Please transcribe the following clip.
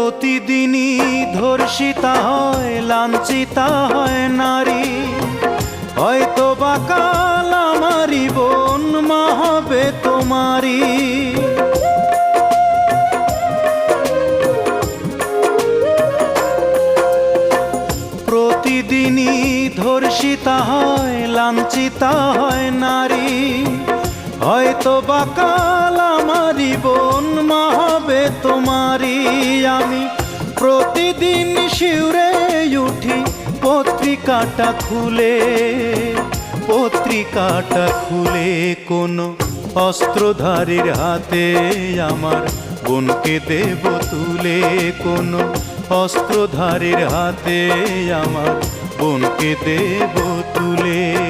প্রতিদিনই ধর্ষিতা হয়, লাঞ্ছিতা হয় নারী। হয়তো বা কাল আমারই বোন মা হবে তোমারই। প্রতিদিনই ধর্ষিতা হয়, লাঞ্ছিতা হয় নারী। হয়তো বা কাল আমারই বোন মা হবে তোমারই। আমি প্রতিদিন শিউরে উঠি পত্রিকাটা খুলে, পত্রিকাটা খুলে কোনো অস্ত্রধারীর হাতে আমার বোনকে দেব তুলে। কোনো অস্ত্রধারীর হাতে আমার বোনকে দেব তুলে।